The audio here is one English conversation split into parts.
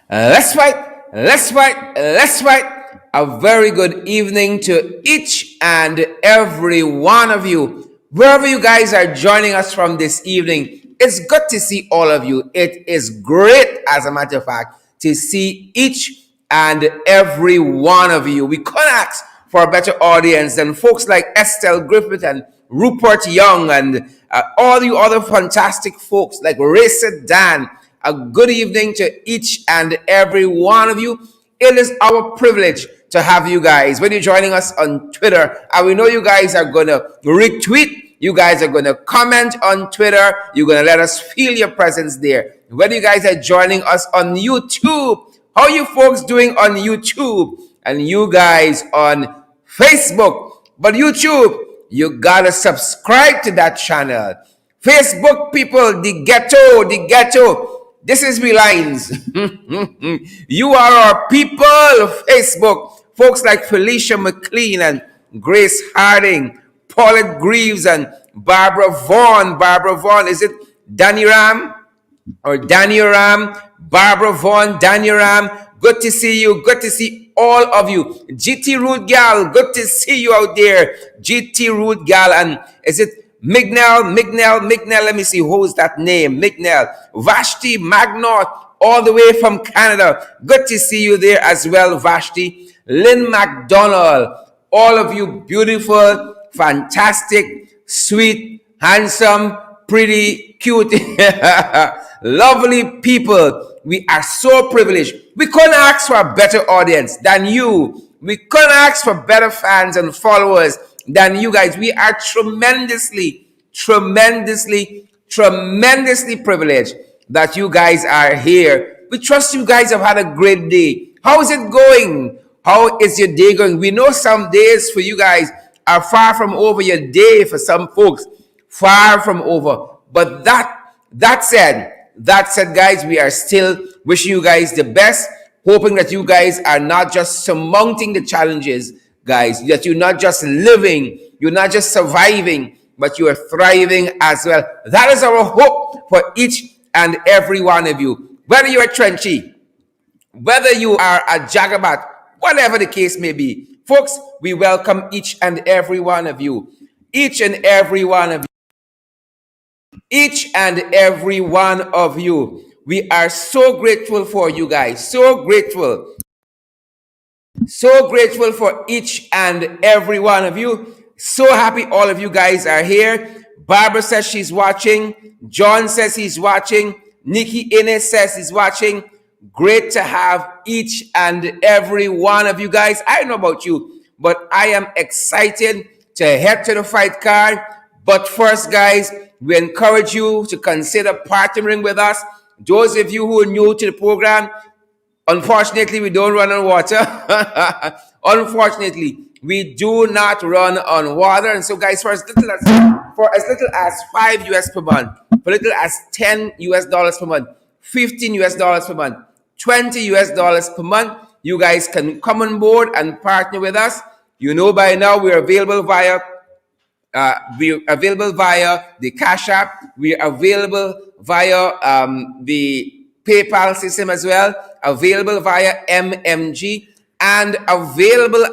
Let's fight, let's fight, let's fight. A very good evening to each and every one of you. Wherever you guys are joining us from this evening, it's good to see all of you. It is great, as a matter of fact, to see each and every one of you. We couldn't ask for a better audience than folks like Estelle Griffith and Rupert Young and all you other fantastic folks like Racer Dan. A good evening to each and every one of you. It is our privilege to have you guys. When you're joining us on Twitter, and we know you guys are going to retweet, you guys are going to comment on Twitter, you're going to let us feel your presence there. Whether you guys are joining us on YouTube, how you folks doing on YouTube? And you guys on Facebook. But YouTube, you gotta subscribe to that channel. Facebook people, the ghetto. This is we lines. You are our people. Facebook, folks like Felicia McLean and Grace Harding, Paulette Greaves and Barbara Vaughn. Barbara Vaughn, is it Danny Ram or Danny Ram? Barbara Vaughn, Danny Ram. Good to see you. Good to see all of you. GT Root Gal, good to see you out there. GT Root Gal, and is it Mignell, let me see, who's that name? Mignell, Vashti Magnot, all the way from Canada. Good to see you there as well, Vashti. Lynn McDonald, all of you beautiful, fantastic, sweet, handsome, pretty, cute, lovely people. We are so privileged. We couldn't ask for a better audience than you. We couldn't ask for better fans and followers than you guys. We are tremendously privileged that you guys are here. We trust you guys have had a great day. How is it going? How is your day going? We know some days for you guys are far from over. Your day for some folks far from over. But that said, guys, we are still wishing you guys the best, hoping that you guys are not just surmounting the challenges, guys, that you're not just living, you're not just surviving, but you are thriving as well. That is our hope for each and every one of you. Whether you're a Trenchy, whether you are a Jagabat, whatever the case may be, folks, we welcome each and every one of you. Each and every one of you. Each and every one of you. We are so grateful for you guys. So grateful. So grateful for each and every one of you. So happy all of you guys are here. Barbara says she's watching. John says he's watching. Nikki Innes says he's watching. Great to have each and every one of you guys. I don't know about you, but I am excited to head to the fight card. But first, guys, we encourage you to consider partnering with us. Those of you who are new to the program, unfortunately, we don't run on water. Unfortunately, we do not run on water. And so, guys, for as little as $5 US per month, for as little as $10 US per month, $15 US per month, $20 US per month, you guys can come on board and partner with us. You know by now we're available via the Cash App. We are available via the PayPal system as well. Available via MMG and available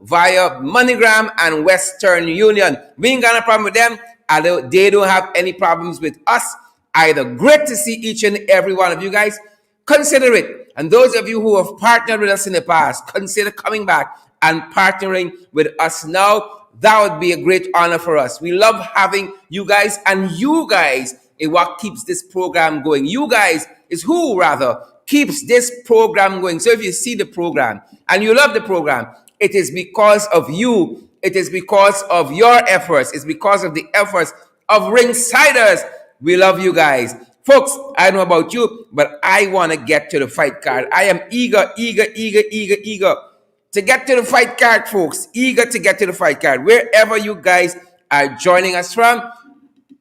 via MoneyGram and Western Union. We ain't got a problem with them. They don't have any problems with us either. Great to see each and every one of you guys. Consider it. And those of you who have partnered with us in the past, consider coming back and partnering with us now. That would be a great honor for us. We love having you guys, and you guys is what keeps this program going. You guys is who rather keeps this program going. So if you see the program and you love the program, it is because of you. It is because of your efforts. It's because of the efforts of Ringsiders. We love you guys. Folks, I don't know about you, but I want to get to the fight card. I am eager to get to the fight card, folks. Eager to get to the fight card. Wherever you guys are joining us from,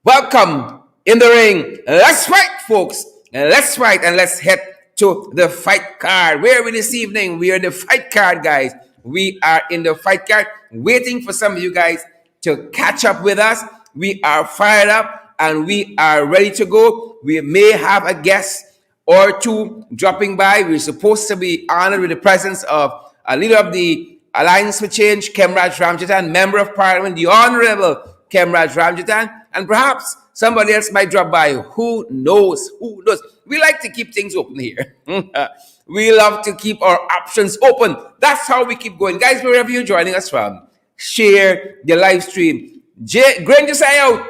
welcome in the ring. Let's fight, folks. Let's fight and let's head to the fight card. Where are we this evening? We are in the fight card, guys. We are in the fight card, waiting for some of you guys to catch up with us. We are fired up and we are ready to go. We may have a guest or two dropping by. We're supposed to be honored with the presence of a leader of the Alliance for Change, Kemraj Ramjatan, Member of Parliament, the Honorable Kemraj Ramjatan, and perhaps somebody else might drop by. Who knows? Who knows? We like to keep things open here. We love to keep our options open. That's how we keep going. Guys, wherever you're joining us from, share the live stream. Granger say out.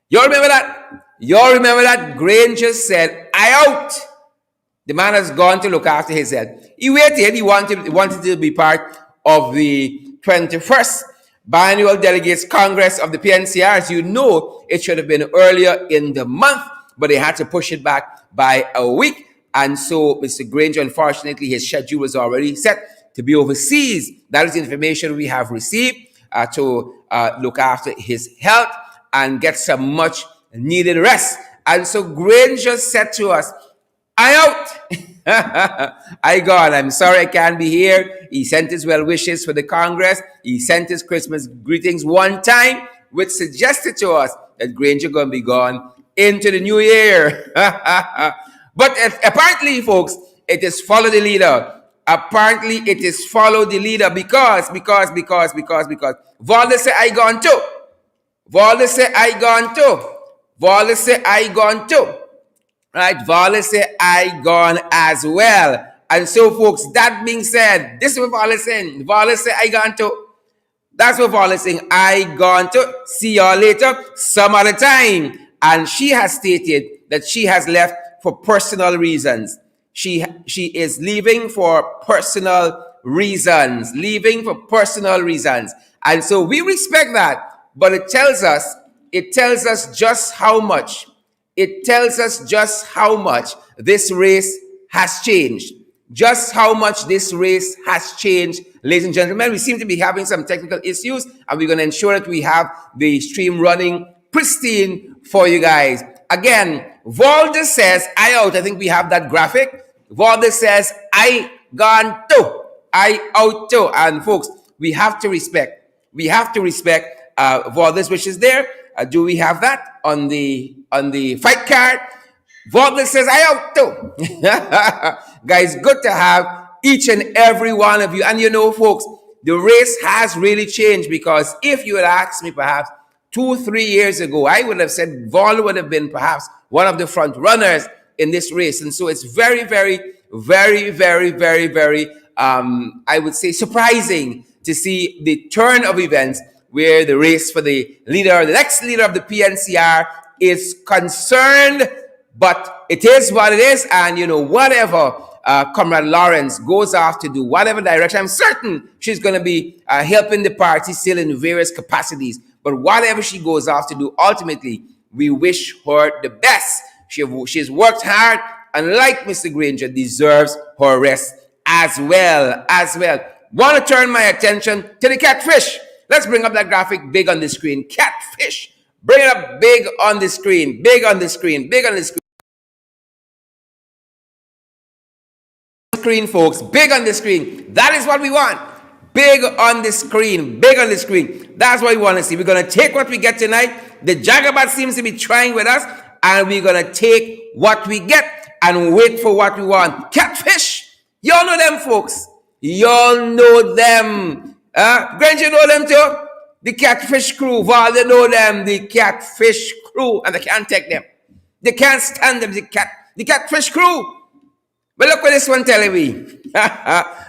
Y'all remember that? Y'all remember that? Granger said, I out. The man has gone to look after his health. He waited. He wanted to be part of the 21st Biannual Delegates Congress of the PNCR. As you know, it should have been earlier in the month, but they had to push it back by a week. And so Mr. Granger, unfortunately, his schedule was already set to be overseas. That is the information we have received to look after his health and get some much needed rest. And so Granger said to us, I out. I gone. I'm sorry I can't be here. He sent his well wishes for the Congress. He sent his Christmas greetings one time, which suggested to us that Granger going to be gone into the new year. But apparently, folks, it is follow the leader. Apparently, it is follow the leader because Valdes say I gone too. Valdes say I gone too. Valdes say I gone too. Right? Valdes say I gone as well. And so, folks, that being said, this is what Valdes saying. Valdes say I gone too. That's what Valdes saying. I gone to. See y'all later some other time. And she has stated that she has left for personal reasons. She is leaving for personal reasons. Leaving for personal reasons. And so we respect that. But it tells us just how much. It tells us just how much this race has changed. Just how much this race has changed, ladies and gentlemen. We seem to be having some technical issues, and we're going to ensure that we have the stream running pristine for you guys. Again, Valdes says, I out. I think we have that graphic. Valdes says, I gone too. I out too. And folks, we have to respect. We have to respect Valdes, which is there. Do we have that on the fight card? Valdes says, I out too. Guys, good to have each and every one of you. And you know, folks, the race has really changed, because if you had asked me perhaps 2-3 years ago, I would have said Vol would have been perhaps one of the front runners in this race. And so it's very, very, very, very, very, very, I would say, surprising to see the turn of events where the race for the leader, the next leader of the PNCR is concerned. But it is what it is. And, you know, whatever Comrade Lawrence goes off to do, whatever direction, I'm certain she's going to be helping the party still in various capacities. But whatever she goes off to do, ultimately, we wish her the best. She's worked hard, and like Mr. Granger, deserves her rest as well. Want to turn my attention to the catfish. Let's bring up that graphic big on the screen. Catfish. Bring it up big on the screen. Big on the screen. Big on the screen, folks. Big on the screen. That is what we want. Big on the screen. Big on the screen. That's what we want to see. We're going to take what we get tonight. The Jagabat seems to be trying with us, and we're going to take what we get and wait for what we want. Catfish. Y'all know them, folks. Y'all know them. Granger know them too. The Catfish crew. Val, they know them. The Catfish crew. And they can't take them. They can't stand them. The Catfish crew. But look what this one telling me.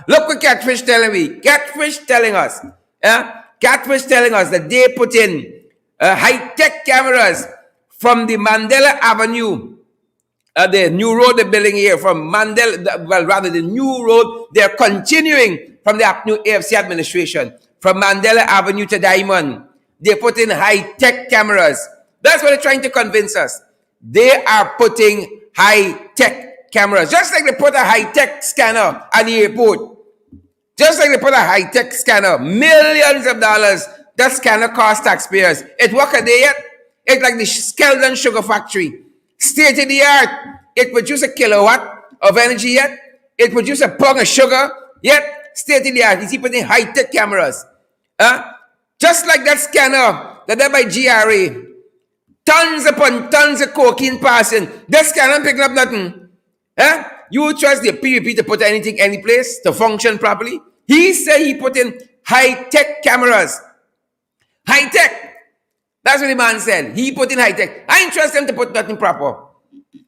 Look what Catfish telling me. Catfish telling us. Catfish telling us that they put in high-tech cameras from the Mandela Avenue. The new road they're building here from Mandela, well, rather the new road they're continuing from the new AFC administration. From Mandela Avenue to Diamond. They put in high-tech cameras. That's what they're trying to convince us. They are putting high-tech cameras. Just like they put a high-tech scanner at the airport. Just like they put a high-tech scanner. Millions of dollars. That scanner costs taxpayers. It work a day yet? It's like the Skeldon Sugar Factory. State of the art. It produces a kilowatt of energy yet? It produces a pound of sugar yet? State of the art. He's putting high-tech cameras. Just like that scanner that they by GRA. Tons upon tons of cocaine passing. This can't picking up nothing. Huh? You trust the PVP to put anything any place to function properly? He said he put in high-tech cameras. High-tech. That's what the man said. He put in high-tech. I ain't trust them to put nothing proper.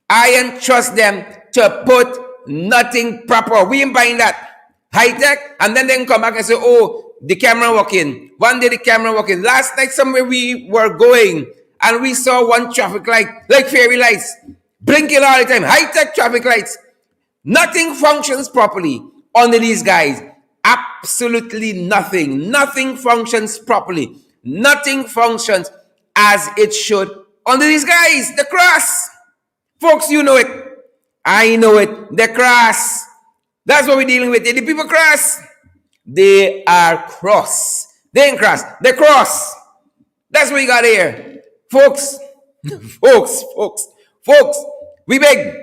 I ain't trust them to put nothing proper. We ain't buying that. High-tech, and then they can come back and say, oh, the camera working. One day the camera working. Last night somewhere we were going, and we saw one traffic light, like fairy lights, blinking all the time. High-tech traffic lights. Nothing functions properly under these guys. Absolutely nothing. Nothing functions properly. Nothing functions as it should under these guys. The cross. Folks, you know it. I know it. The cross. That's what we're dealing with. The people cross. They are cross. They ain't cross. They cross. That's what we got here. Folks. Folks. We beg.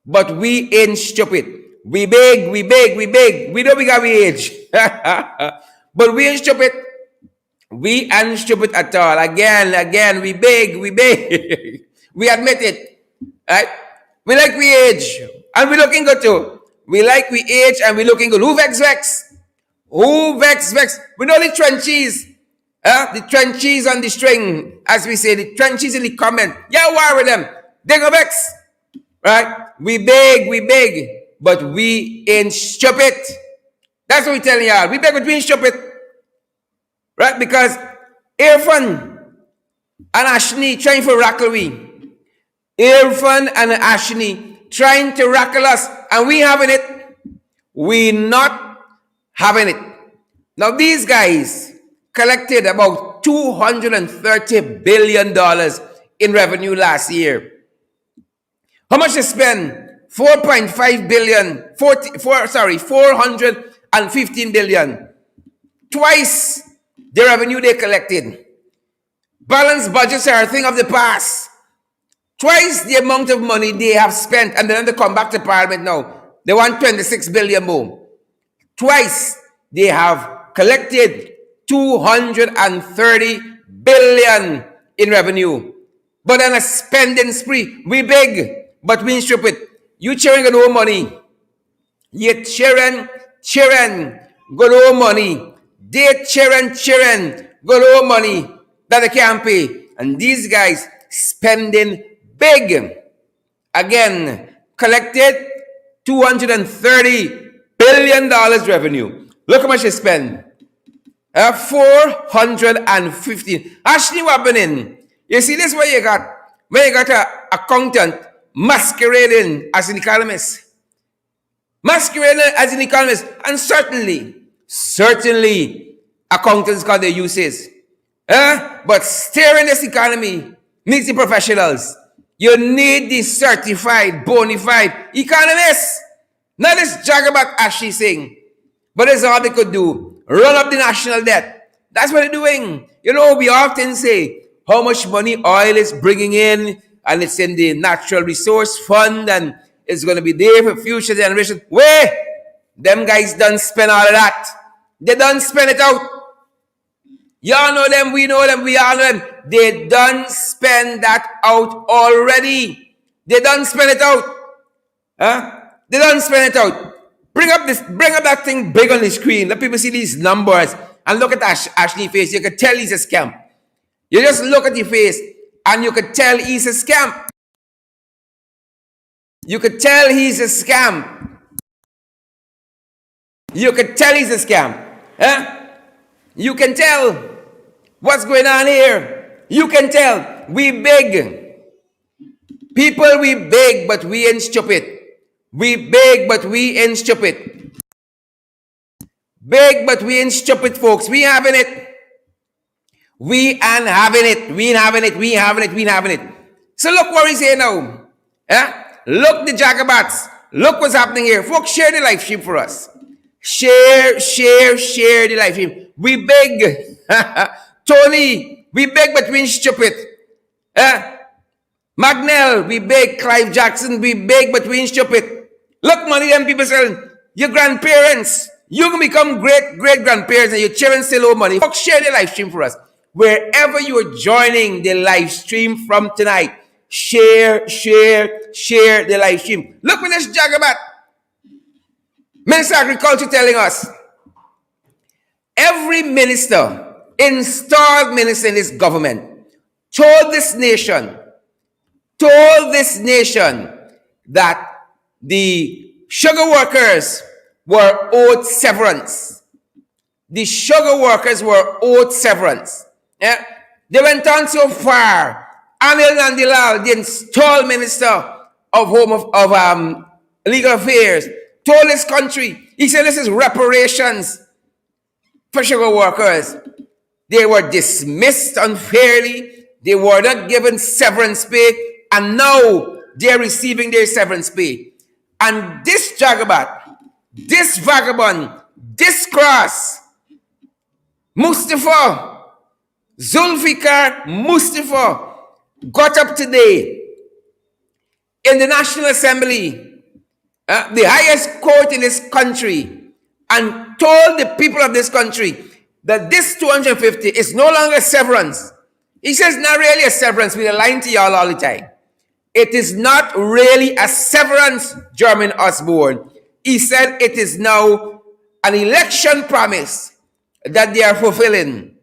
But we ain't stupid. We beg. We know we got age. But we ain't stupid. We ain't stupid at all. Again, we beg. We admit it. Right? We like we age. And we looking good too. We like we age and we looking good. Who vex? Who vex? We know the trenches. The trenches on the string. As we say, the trenches in the comment. Yeah, war with them. They go vex. Right? We beg, but we ain't stupid. That's what we telling y'all. We beg, but we ain't stupid. Right? Because Irfan and Ashni trying to rackle we. Irfan and Ashni trying to rackle us, and we having it. We not having it. Now these guys collected about $230 billion in revenue last year. How much they spend? 4.5 billion. 415 billion. Twice the revenue they collected. Balanced budgets are a thing of the past. Twice the amount of money they have spent, and then they come back to Parliament now. They want 26 billion more. Twice they have collected 230 billion in revenue. But on a spending spree, we beg. But we ain't stupid. You cheering got no money. You cheering got no money. They cheering got no money that they can't pay. And these guys spending big. Again, collected $230 billion revenue. Look how much they spend. 415. Actually, what happening? You see, this is what you got. When you got an accountant masquerading as an economist. Masquerading as an economist. And certainly, accountants got their uses. But steering this economy needs the professionals. You need the certified, bona fide economists. Not this jagabat Ashley saying. But that's all they could do. Run up the national debt. That's what they're doing. You know, we often say how much money oil is bringing in, and it's in the natural resource fund, and it's going to be there for future generations. Where? Them guys done spend all of that. They done spend it out. Y'all know them, we know them, we all know them. They done spend that out already. They done spend it out. They done spend it out. Bring up that thing big on the screen. Let people see these numbers. And look at Ashley's face. You can tell he's a scam. You just look at your face and you could tell he's a scam. You could tell he's a scam. You could tell he's a scam. You can tell what's going on here. You can tell. We beg. People, we beg, but we ain't stupid. We beg, but we ain't stupid. Beg, but we ain't stupid, folks. We having it. We ain't having it. We ain't having it. We ain't having it. We ain't having it. So look what he's here now. Look the jagabats. Look what's happening here. Folks, share the live stream for us. Share the live stream. We beg. Tony, we beg, but we ain't stupid. Magnell, we beg. Clive Jackson, we beg, but we ain't stupid. Look, money them people selling. Your grandparents. You can become great grandparents and your children still owe money. Folks, share the live stream for us. wherever you're joining the live stream from tonight, share the live stream. Look at this Jagabat. Minister of Agriculture telling us, every minister, installed minister in this government, told this nation that the sugar workers were owed severance. The sugar workers were owed severance. Yeah? They went on so far. Anil Nandilal, the installed minister of Legal Affairs, told this country, he said this is reparations for sugar workers. They were dismissed unfairly. They were not given severance pay, and now they're receiving their severance pay. And this Jagabat, this vagabond, this cross, Mustafa, Zulfikar Mustafa, got up today in the National Assembly, the highest court in this country, and told the people of this country that this 250 is no longer severance. He says, not really a severance. We're lying to y'all all the time. It is not really a severance, Jermaine Osborne. He said it is now an election promise that they are fulfilling.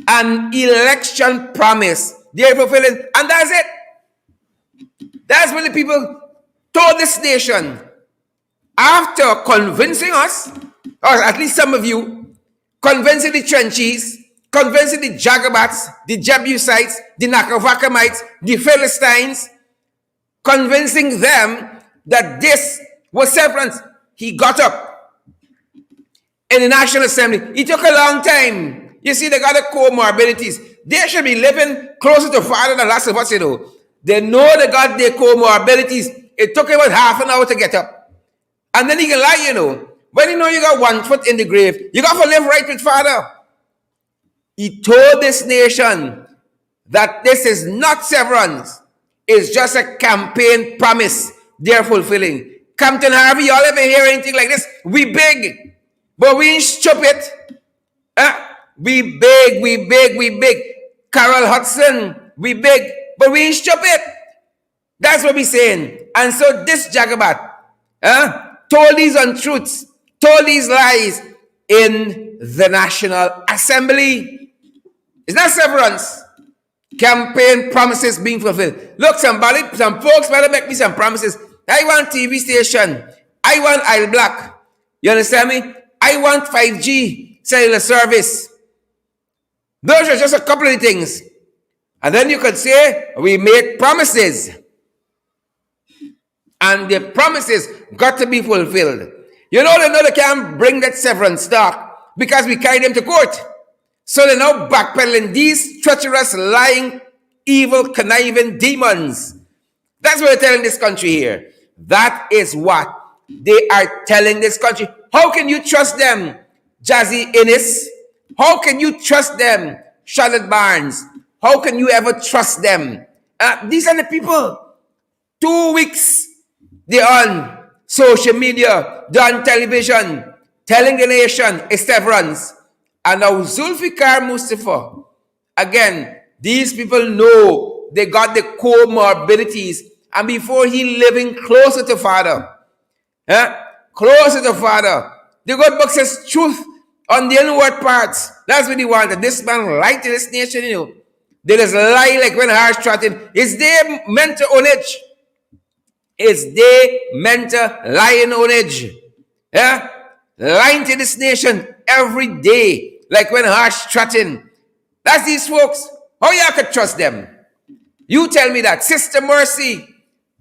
An election promise they are fulfilling. And that's it. That's what the people told this nation. After convincing us, or at least some of you, convincing the Trenchies, convincing the Jagabats, the Jebusites, the Nakavakamites, the Philistines, convincing them that this was severance, he got up in the National Assembly. It took a long time. You see, they got the comorbidities. They should be living closer to Father than last of us, you know. They know they got their comorbidities. It took about half an hour to get up. And then he can lie, you know. When you know you got 1 foot in the grave, you got to live right with Father. He told this nation that this is not severance. It's just a campaign promise they're fulfilling. Compton Harvey, y'all ever hear anything like this? We big, but we ain't stupid. We big. Carol Hudson, we big, but we ain't stupid. That's what we're saying. And so this Jagabat told these untruths, told these lies in the National Assembly. It's not severance. Campaign promises being fulfilled. Look, some folks better make me some promises. I want TV station. I want Isle Black. You understand me? I want 5G cellular service. Those are just a couple of things. And then you could say, we made promises. And the promises got to be fulfilled. You know they can't bring that severance stock because we carried them to court. So they're now backpedaling these treacherous, lying, evil, conniving demons. That's what they're telling this country here. That is what they are telling this country. How can you trust them, Jazzy Innes? How can you trust them, Charlotte Barnes? How can you ever trust them? These are the people. 2 weeks, they're on social media, they're on television, telling the nation it's severance. And now Zulfikar Mustafa, again, these people know they got the comorbidities. And before he living closer to Father, closer to Father, the good book says truth on the inward parts. That's what he wanted. This man lied to this nation, you know. They just lie like when Harsh trotting. Is they meant to ownage? Is they meant to lie in ownage? Yeah? Lying to this nation every day. Like when Harsh trotting. That's these folks. How you could trust them? You tell me that. Sister Mercy,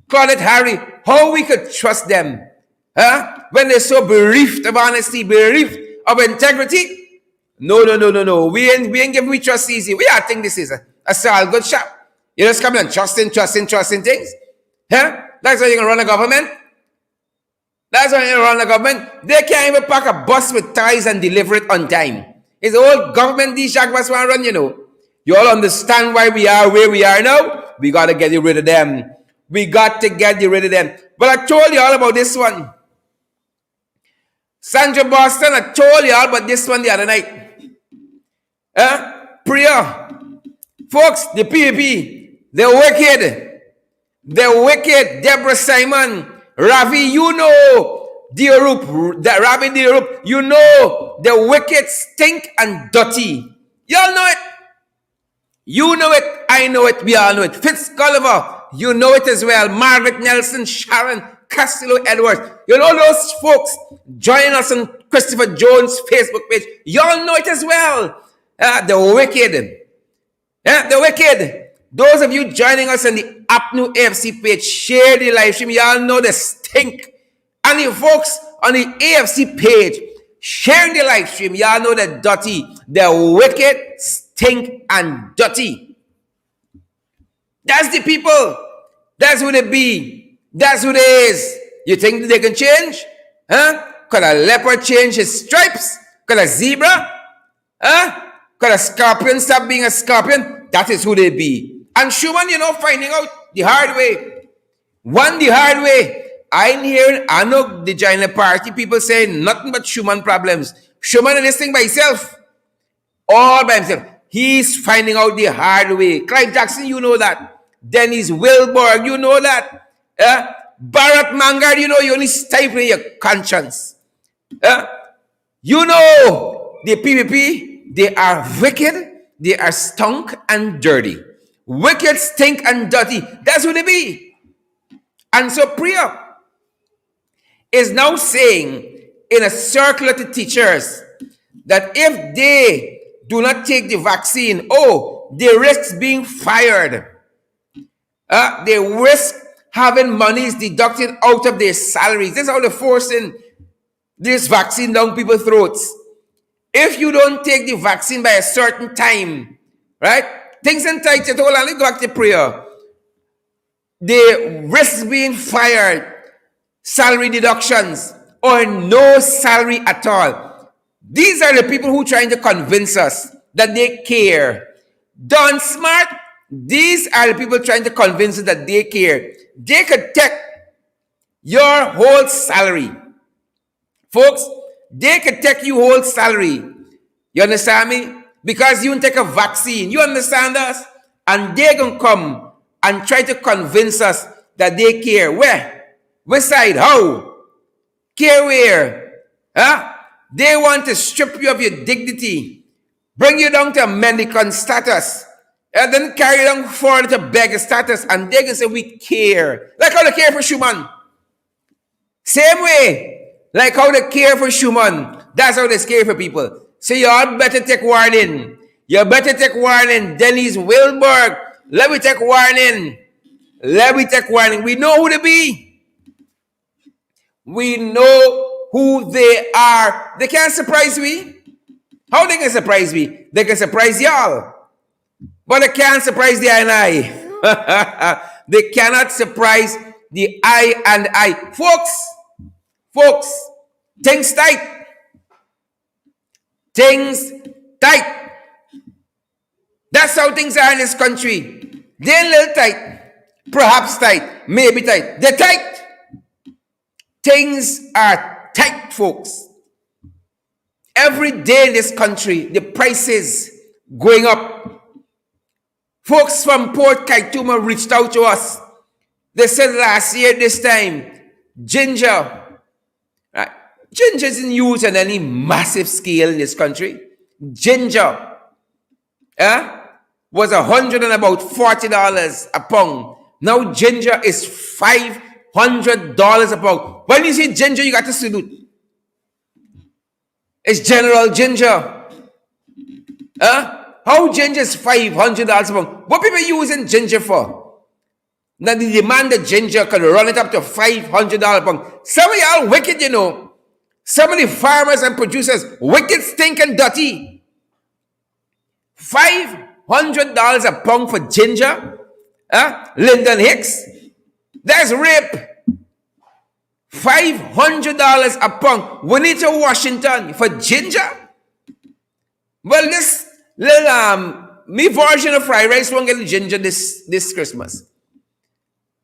Claudette Harry, how we could trust them? When they're so bereft of honesty, bereft of integrity? No. We ain't giving we trust easy. We are think this is a Saul good shop. You just come and trusting things. That's how you're gonna run a government? That's how you're gonna run a government? They can't even pack a bus with ties and deliver it on time. It's the whole government these Jagbas want to run, you know. You all understand why we are where we are now? We got to get rid of them. We got to get rid of them. But I told you all about this one. Sandra Boston, I told you all about this one the other night. Prayer. Folks, the PPP, the wicked Deborah Simon, Ravi, you know, Rabbi Deerup, you know, the wicked stink and dirty. Y'all know it. You know it, I know it, we all know it. Fitz Gulliver, you know it as well. Margaret Nelson, Sharon, Castillo Edwards. You know those folks. Join us on Christopher Jones' Facebook page. Y'all know it as well. The wicked. The wicked. Those of you joining us on the APNU AFC page, share the live stream. Y'all know the stink. And the folks on the AFC page, sharing the live stream. Y'all know the dirty, the wicked, stink, and dirty. That's the people. That's who they be. That's who they is. You think they can change? Huh? Could a leopard change his stripes? Could a zebra? Huh? Could a scorpion stop being a scorpion? That is who they be. And Schumann, you know, finding out the hard way. One, the hard way. I'm hearing, I know the China party people saying nothing but Schumann problems. Schumann is this thing by himself. All by himself. He's finding out the hard way. Clive Jackson, you know that. Dennis Wilborg, you know that. Bharat Mangad, you know, you only stifling your conscience. You know, the PPP, they are wicked, they are stunk and dirty. Wicked, stink, and dirty. That's who they be. And so Priya is now saying in a circular to teachers that if they do not take the vaccine, they risk being fired. They risk having monies deducted out of their salaries. This is how they're forcing this vaccine down people's throats. If you don't take the vaccine by a certain time, right? Things in tight, hold on, let's go back to prayer. They risk being fired, salary deductions, or no salary at all. These are the people who are trying to convince us that they care. Don Smart, these are the people trying to convince us that they care. They could take your whole salary. Folks, they could take your whole salary. You understand me? Because you take a vaccine. You understand us? And they're going to come and try to convince us that they care. Where? Which side? How? Care where? They want to strip you of your dignity, bring you down to a mendicant status, and then carry you down forward to beggar status, and they can say, we care. Like how they care for Schumann. Same way, like how they care for Schumann, that's how they care for people. So you all better take warning. You better take warning. Dennis Wilborg, let me take warning. Let me take warning. We know who they be. We know who they are. They can't surprise me. How they can surprise me? They can surprise y'all. But they can't surprise the I and I. They cannot surprise the I and I. Folks, things tight. Things tight. That's how things are in this country. They're a little tight. Perhaps tight. Maybe tight. They're tight. Things are tight, folks. Every day in this country, the prices going up. Folks from Port Kaituma reached out to us. They said last year, this time, ginger. Right? Ginger isn't used on any massive scale in this country. Ginger was $140 a pound. Now ginger is $500 a pound. When you see ginger, you got to salute. It's General Ginger. How ginger is $500 a pound? What people using ginger for? Now the demand that ginger can run it up to $500 a pound. Some of y'all wicked, you know. Some of the farmers and producers, wicked, stink, and dirty. $500 a pound for ginger? Lyndon Hicks? That's rape. $500 a pound. We need to Washington for ginger? Well, this little me version of fried rice won't get the ginger this Christmas.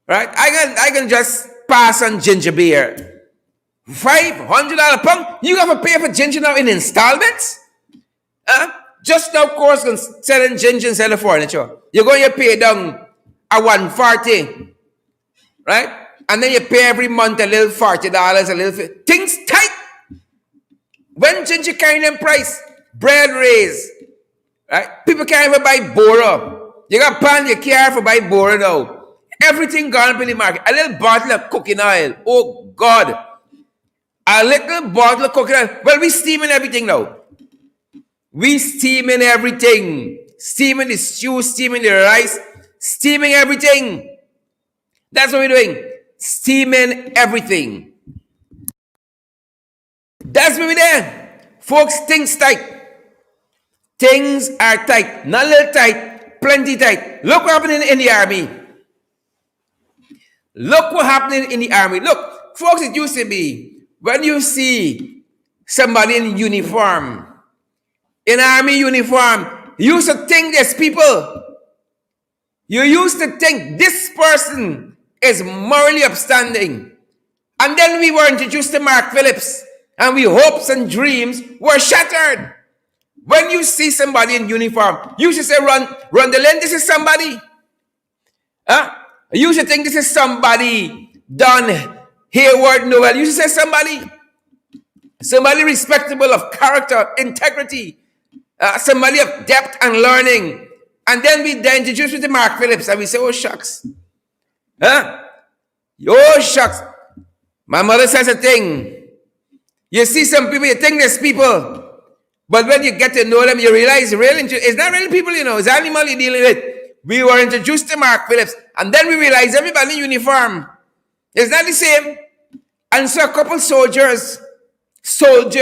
Right? I can just pass on ginger beer. $500 a pound? You got to pay for ginger now in installments? Just now, of course, selling ginger and selling furniture. You're going to pay down a 140, right? And then you pay every month a little $40, a little. Things tight. When ginger carrying them price, bread raise, right? People can't even buy Bora. You got pan, you can't even buy Bora now. Everything gone up in the market. A little bottle of cooking oil. Oh God. A little bottle of cooking oil. Well, we steaming everything now. We steaming everything. Steaming the stew, steaming the rice, steaming everything. That's what we're doing. Steaming everything. That's what we're doing. Folks, things tight. Things are tight. Not a little tight, plenty tight. Look what happened in the army. Look what happened in the army. Look, folks, it used to be when you see somebody in uniform, in army uniform, you used to think there's people. You used to think this person is morally upstanding. And then we were introduced to Mark Phillips, and we hopes and dreams were shattered. When you see somebody in uniform, you should say, run the lane, this is somebody. Huh? You should think this is somebody, Don Hayward Noel. You should say somebody respectable of character, integrity, somebody of depth and learning. And then we introduce you to Mark Phillips, and we say, oh, shucks. Huh? Oh, shucks. My mother says a thing. You see some people, you think there's people. But when you get to know them, you realize it's not really people, it's animal you're dealing with. We were introduced to Mark Phillips, and then we realized everybody in uniform is not the same. And so a couple soldiers, and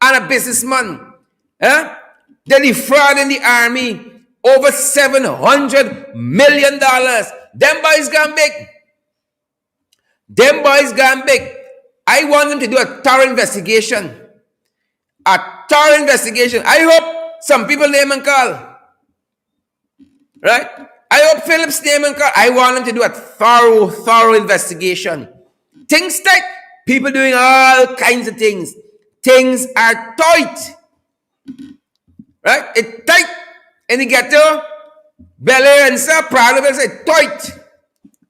a businessman, they defrauded in the army over $700 million. Them boys gone big. I want them to do a thorough investigation. I hope some people name and call. Right? I hope Phillips name and call. I want them to do a thorough investigation. Things tight. People doing all kinds of things. Things are tight. Right? It's tight. In the ghetto, Bel Air and stuff, Prado, it's tight.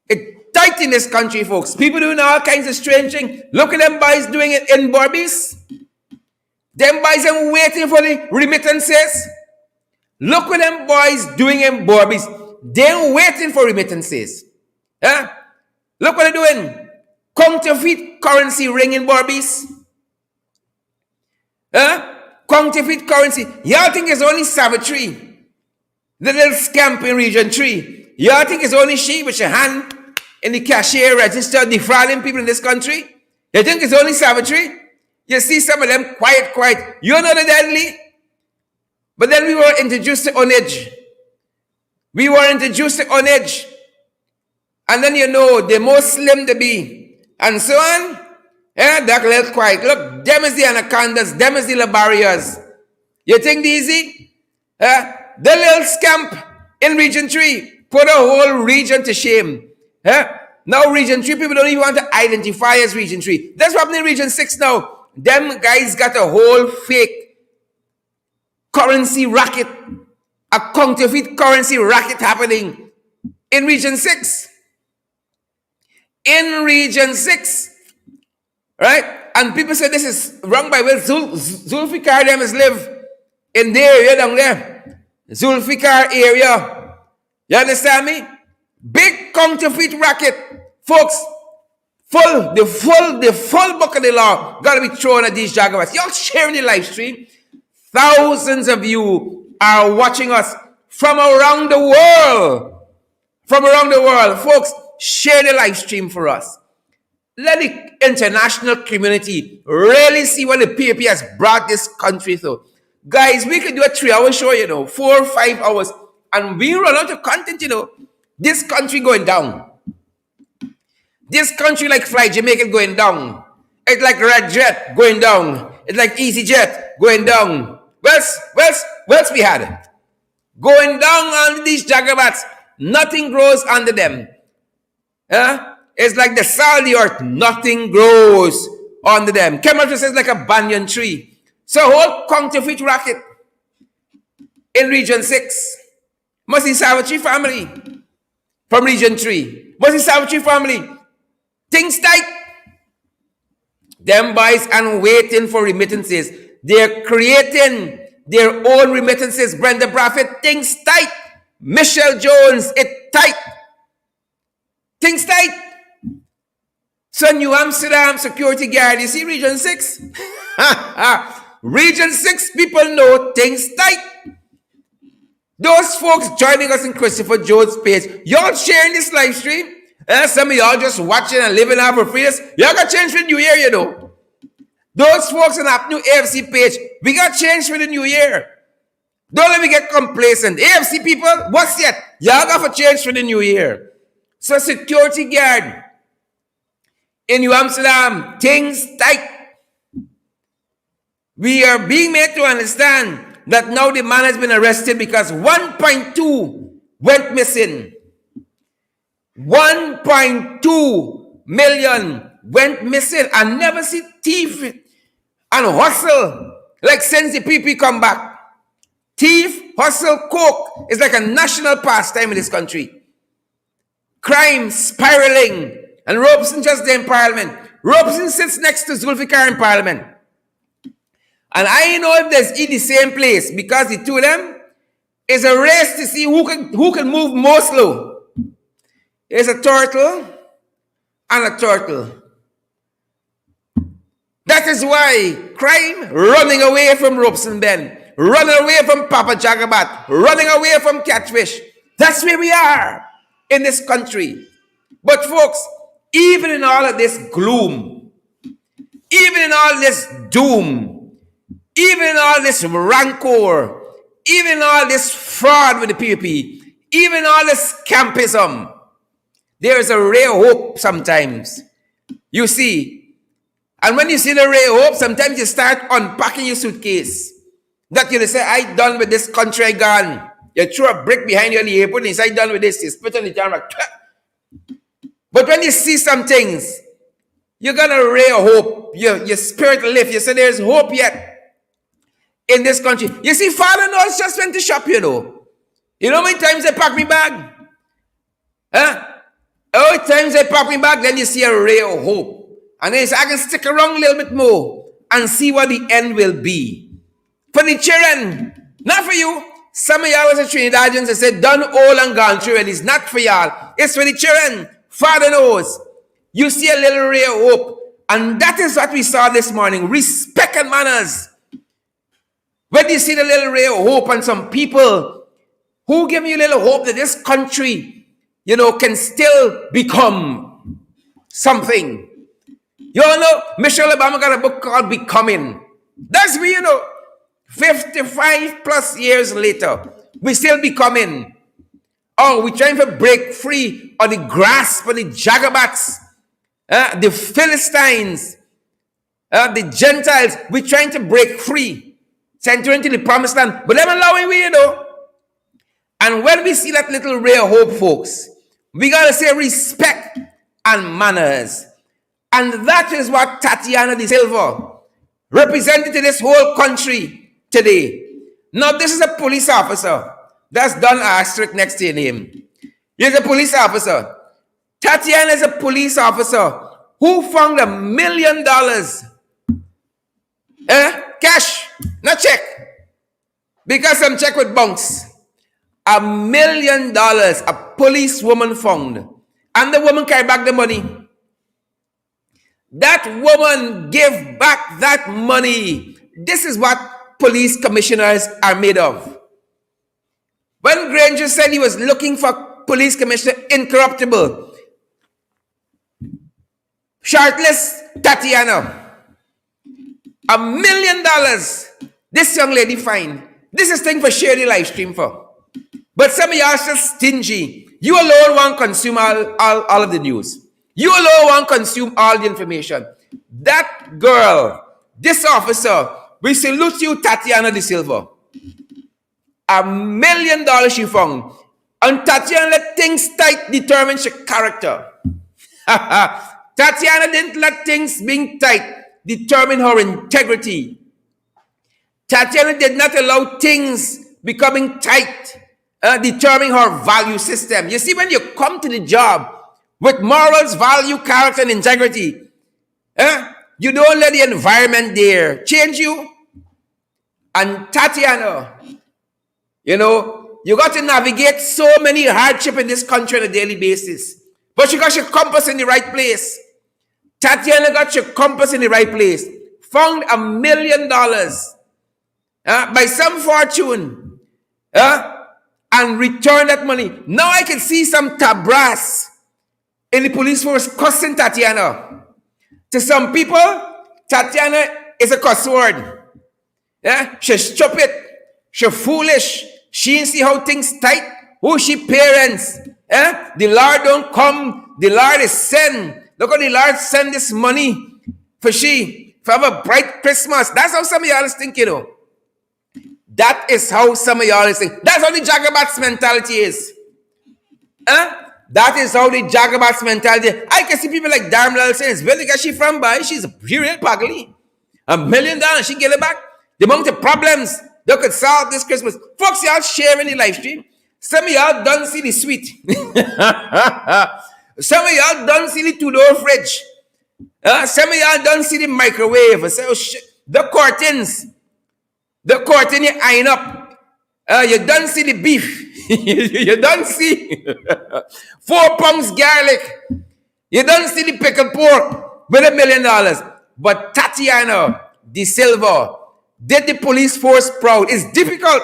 It's tight in this country, folks. People doing all kinds of strange things. Look at them boys doing it in Barbies. Them boys are waiting for the remittances. Look what them boys doing in Barbies. They're waiting for remittances. Look what they're doing. Counterfeit currency ring in Barbies. Counterfeit currency. Y'all think it's only Savitri, the little scamp in Region 3. Y'all think it's only she with her hand in the cashier register defrauding people in this country? You think it's only Savitri? You see some of them quiet. You know the deadly? But then we were introduced to Onage. And then the more slim they be. And so on. That little quiet. Look, them is the anacondas, them is the barriers. You think easy? The little scamp in Region 3 put a whole region to shame. Now Region 3 people don't even want to identify as Region 3. That's what happened in Region 6 now. Them guys got a whole fake currency racket, a counterfeit currency racket happening in Region 6. Right? And people say this is wrong by Will. Zulfikar them is live in the area down there. Zulfikar area. You understand me? Big counterfeit racket. Folks, the full book of the law gotta be thrown at these jaguars. Y'all sharing the live stream. Thousands of you are watching us from around the world. Folks, share the live stream for us. Let the international community really see what the PAP has brought this country through. Guys, we could do a 3-hour show, 4 or 5 hours, and we run out of content, This country going down. This country like Fly Jamaica going down. It's like Red Jet going down. It's like EasyJet going down. Where's we had it? Going down on these jagabats. Nothing grows under them. It's like the salt of the earth. Nothing grows under them. Chemistry says like a banyan tree. So whole counterfeit racket. in Region 6. Mercy Savitri family from Region 3. Mercy Savitri family. Things tight. Them boys and waiting for remittances. They're creating their own remittances. Brenda Braffett, things tight. Michelle Jones, it tight. Things tight. So New Amsterdam security guard, you see Region 6? Region 6 people know things tight. Those folks joining us in Christopher Jones' page, y'all sharing this live stream. Some of y'all just watching and living out for free. Y'all got change for the new year, you know. Those folks on that new AFC page, we got change for the new year. Don't let me get complacent. AFC people, what's yet? Y'all got for change for the new year. So security guard in New Amsterdam, things tight. We are being made to understand that now the man has been arrested because 1.2 went missing. 1.2 million went missing. I never see thief and hustle like since the PP come back. Thief, hustle, coke is like a national pastime in this country. Crime spiraling. And Robeson just there in Parliament. Robeson sits next to Zulfikar in Parliament. And I know if there's in the same place because the two of them is a race to see who can move more slow. There's a turtle and a turtle. That is why crime running away from Robeson Bend, running away from Papa Jagabat, running away from Catfish. That's where we are in this country. But folks, even in all of this gloom, even in all this doom, even in all this rancor, even in all this fraud with the PPP, even in all this scampism, there is a ray of hope sometimes. You see, and when you see the ray of hope, sometimes you start unpacking your suitcase. That you say, I done with this country, I gone. You throw a brick behind you in the airport and you say, I done with this. You spit on the camera. But when you see some things, you got a ray of hope. Your spirit lift. You say, there's hope yet in this country. You see, Father knows just went to shop, you know. You know how many times they pack me bag? Huh? How many times they pack me bag, then you see a ray of hope. And then you say, I can stick around a little bit more and see what the end will be. For the children, not for you. Some of y'all was a Trinidadians and said, done all and gone through, and it's not for y'all. It's for the children. Father knows. You see a little ray of hope. And that is what we saw this morning. Respect and manners. When you see the little ray of hope and some people who give you a little hope that this country, you know, can still become something. You all know, Michelle Obama got a book called Becoming. That's me, you know. 55 plus years later, we still becoming. Oh, we're trying to break free of the grasp of the Jagabats, the Philistines, the Gentiles. We're trying to break free, entering into the promised land. But them allowing we, you know. And when we see that little ray of hope, folks, we got to say respect and manners. And that is what Tatiana De Silva represented to this whole country today. Now, this is a police officer that's done an asterisk next to your name. He's a police officer. Tatiana is a police officer who found $1 million. Cash, not check. Because some check with bunks. $1 million a policewoman found. And the woman carried back the money. That woman gave back that money. This is what police commissioners are made of. When Granger said he was looking for police commissioner incorruptible, shirtless Tatiana, $1 million. This young lady fine. This is thing for share the live stream for. But some of y'all just stingy. You alone want to consume all of the news. You alone want to consume all the information. That girl, this officer, we salute you, Tatiana De Silva. $1 million she found. And Tatiana let things tight determine her character. Tatiana didn't let things being tight determine her integrity. Tatiana did not allow things becoming tight, determining her value system. You see, when you come to the job with morals, value, character, and integrity, you don't let the environment there change you. And Tatiana, you know, you got to navigate so many hardship in this country on a daily basis. But you got your compass in the right place. Tatiana got your compass in the right place. Found $1 million by some fortune, and returned that money. Now I can see some tabras in the police force cussing Tatiana. To some people, Tatiana is a cuss word. She's stupid. She's foolish. She didn't see how things tight. Who she parents? The Lord don't come. The Lord is send. Look how the Lord send this money for she. For have a bright Christmas. That's how some of y'all is thinking, you know. That is how some of y'all is thinking. That's how the Jagabats mentality is. That is how the Jagabats mentality is. I can see people like Darmlal saying, where the she from by? She's a real pugly. $1 million, she get it back. The amount of problems they could solve this Christmas. Folks, y'all sharing the live stream. Some of y'all don't see the sweet. Some of y'all don't see the two-door fridge. Some of y'all don't see the microwave. So, the curtains. The curtain you iron up. You don't see the beef. You don't see 4 pounds garlic. You don't see the pickled pork with $1 million. But Tatiana De Silva did the police force proud. It's difficult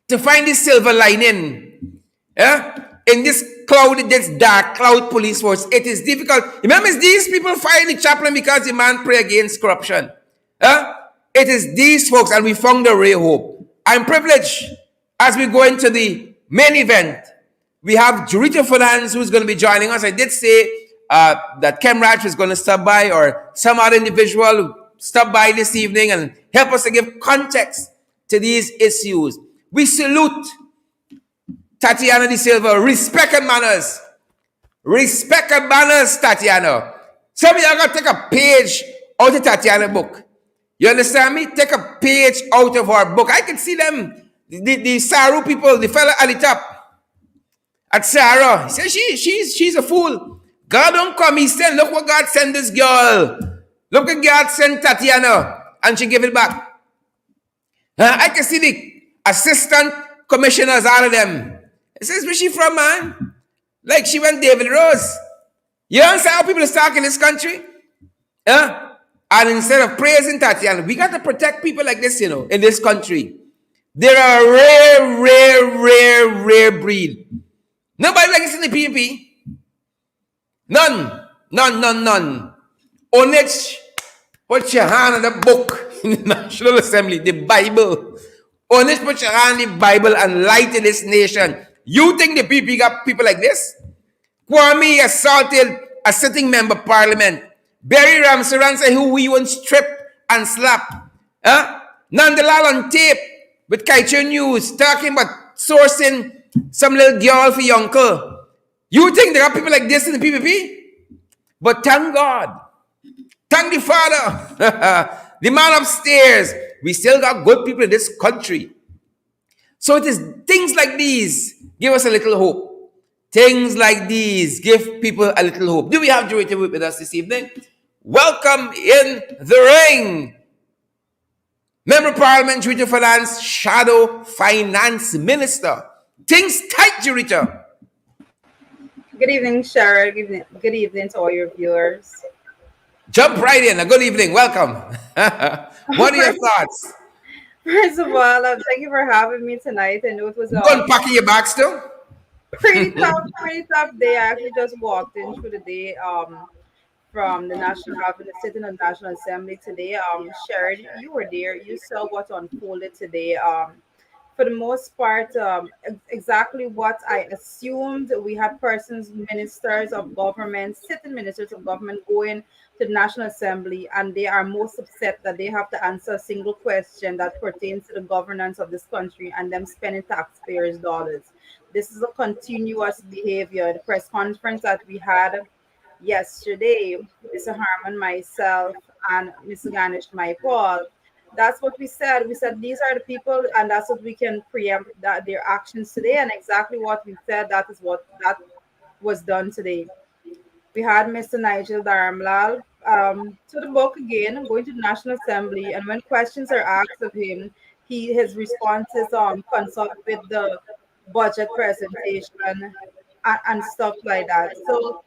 to find the silver lining. In this cloud, this dark cloud police force, it is difficult. Remember, it's these people firing the chaplain because the man pray against corruption. It is these folks, and we found a ray of hope. I'm privileged as we go into the main event. We have Jurita Finance who's going to be joining us. I did say that Kem Raj was going to stop by, or some other individual stop by this evening and help us to give context to these issues. We salute Tatiana De Silva. Respect and manners. Respect and manners, Tatiana. Some of y'all got to take a page out of Tatiana's book. You understand me? Take a page out of her book. I can see them, the Saru people, the fella at the top, at Sarah. He says she's a fool. God don't come. He said, look what God sent this girl. Look what God sent Tatiana. And she gave it back. I can see the assistant commissioners, all of them. He says, where's she from, man? Like she went David Rose. You understand how people are talking in this country? And instead of praising Tatiana, we got to protect people like this, you know, in this country. They're a rare breed. Nobody like this in the PNP. None. Onech, put your hand on the book in the National Assembly, the Bible. Onech, put your hand in the Bible and light in this nation. You think the PNP got people like this? Kwame assaulted a sitting member of parliament. Barry Ramsaran, who we once stripped and slapped. Nandalal on tape with Kaichun News talking about sourcing some little girl for your uncle. You think there are people like this in the PPP? But thank God. Thank the Father. The man upstairs. We still got good people in this country. So it is things like these give us a little hope. Things like these give people a little hope. Do we have Jurita with us this evening? Welcome in the ring. Member of Parliament, Jurita Finance, Shadow Finance Minister. Things tight, Jurita. Good evening, Sharon. Good evening to all your viewers. Jump right in. Good evening. Welcome. What are your thoughts? First of all, thank you for having me tonight. I know it was unpacking your bag still? Pretty tough day. I actually just walked in through the day from the National Cabinet, sitting on the National Assembly today. Sharon, you were there. You saw what unfolded today. For the most part, exactly what I assumed. We had ministers of government, sitting ministers of government going to the National Assembly, and they are most upset that they have to answer a single question that pertains to the governance of this country and them spending taxpayers' dollars. This is a continuous behavior. The press conference that we had yesterday, Mr. Harman, myself, and Mr. Ganesh Maipal, That's what we said. We said these are the people, and that's what we can preempt that their actions today, and exactly what we said. That is what that was done today. We had Mr. Nigel Dharamlal to the book again, going to the National Assembly, and when questions are asked of him, his responses consult with the budget presentation and stuff like that. So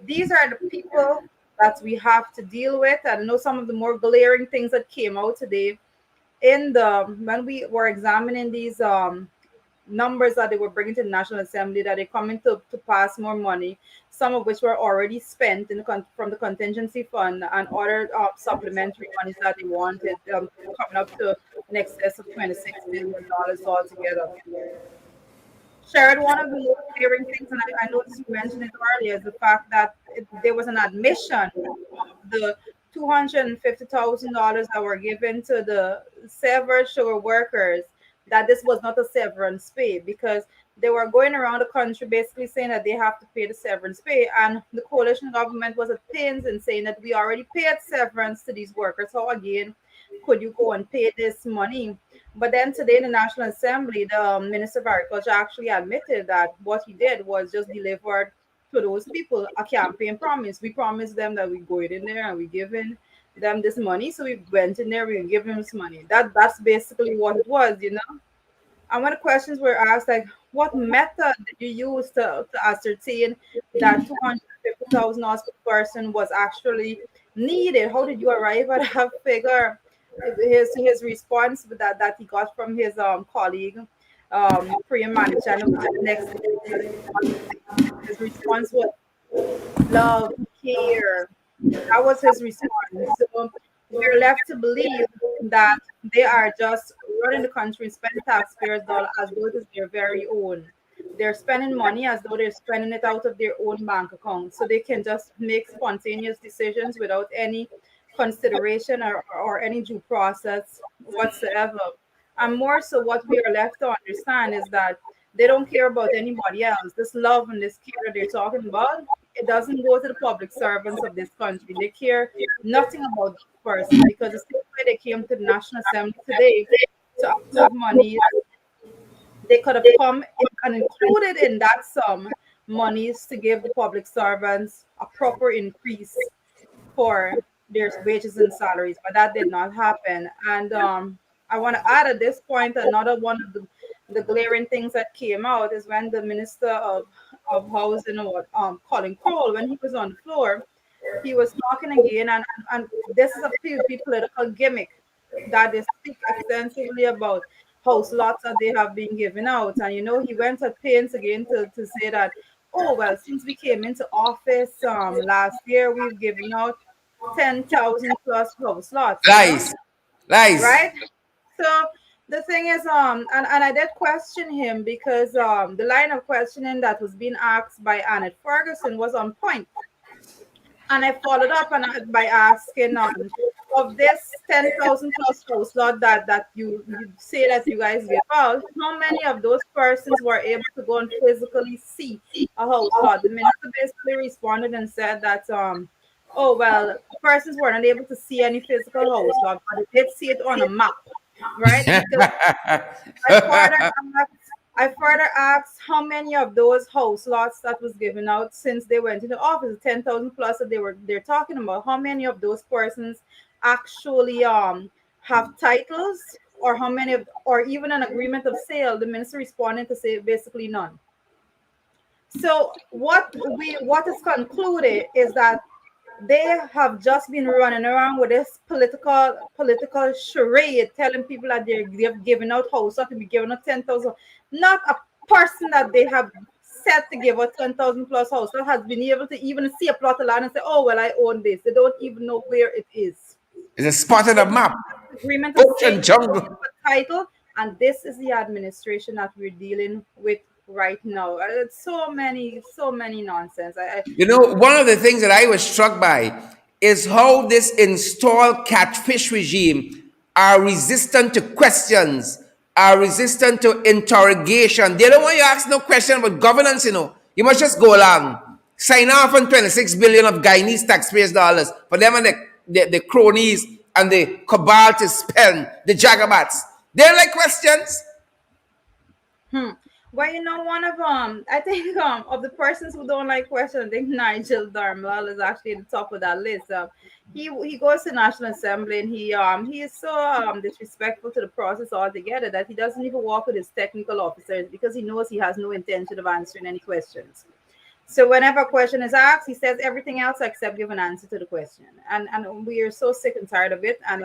these are the people that we have to deal with. And I know some of the more glaring things that came out today in the when we were examining these numbers that they were bringing to the National Assembly, that they're coming to pass more money, some of which were already spent from the contingency fund, and other supplementary monies that they wanted, coming up to in excess of $26 billion altogether. Shared, one of the most glaring things, and I noticed you mentioned it earlier, is the fact that there was an admission of the $250,000 that were given to the severed sugar workers, that this was not a severance pay, because they were going around the country basically saying that they have to pay the severance pay, and the coalition government was at pains in saying that we already paid severance to these workers. So again, could you go and pay this money? But then today in the National Assembly, the Minister of Agriculture actually admitted that what he did was just delivered to those people a campaign promise. We promised them that we go in there and we giving them this money. So we went in there, we give them this money. That's basically what it was, you know. And when the questions were asked, like, what method did you use to ascertain that 250,000 per person was actually needed? How did you arrive at that figure? His response that he got from his colleague, Priya Manichan, which is the next his response was love, care. That was his response. So we're left to believe that they are just running the country, spending taxpayers' dollars as though it is their very own. They're spending money as though they're spending it out of their own bank account, so they can just make spontaneous decisions without any consideration or any due process whatsoever. And more so, what we are left to understand is that they don't care about anybody else. This love and this care that they're talking about, it doesn't go to the public servants of this country. They care nothing about this person, because the same way they came to the National Assembly today to approve money, they could have come and included in that sum monies to give the public servants a proper increase for their wages and salaries, but that did not happen. And I want to add at this point, another one of the glaring things that came out is when the Minister of Housing, or Colin Cole, when he was on the floor, he was talking again, and this is a PUP political gimmick that they speak extensively about house lots that they have been given out. And you know, he went at pains again to say that, oh well, since we came into office last year, we've given out 10,000 plus house lots, you know, Lies. Lies. right? So the thing is, and I did question him, because the line of questioning that was being asked by Annette Ferguson was on point. And I followed up by asking, of this 10,000 plus house lot that you say that you guys give out, how many of those persons were able to go and physically see a house lot? The minister basically responded and said that, oh well, persons were not able to see any physical house lot, but they did see it on a map, right? Because I further I further asked how many of those house lots that was given out since they went into office, 10,000 plus that they're talking about, how many of those persons actually have titles, or how many of, or even an agreement of sale. The minister responded to say basically none. So what is concluded is that they have just been running around with this political charade, telling people that they've given out houses to be given out 10,000. Not a person that they have set to give out 10,000 plus house that has been able to even see a plot of land and say, oh well, I own this. They don't even know where it is. It's a spot on the map. Agreement of Ocean sale, jungle. title, and this is the administration that we're dealing with right now. It's so many nonsense. You know, one of the things that I was struck by is how this installed catfish regime are resistant to questions, are resistant to interrogation. They don't want you to ask no question about governance, you know. You must just go along. Sign off on 26 billion of Guyanese taxpayers' dollars for them and the cronies and the cabal to spend, the Jagabats. They don't like questions. Hmm. Well, one of I think of the persons who don't like questions, I think Nigel Darmlal is actually at the top of that list. He goes to National Assembly and he is so disrespectful to the process altogether that he doesn't even walk with his technical officers because he knows he has no intention of answering any questions. So whenever a question is asked, he says everything else except give an answer to the question. And we are so sick and tired of it. And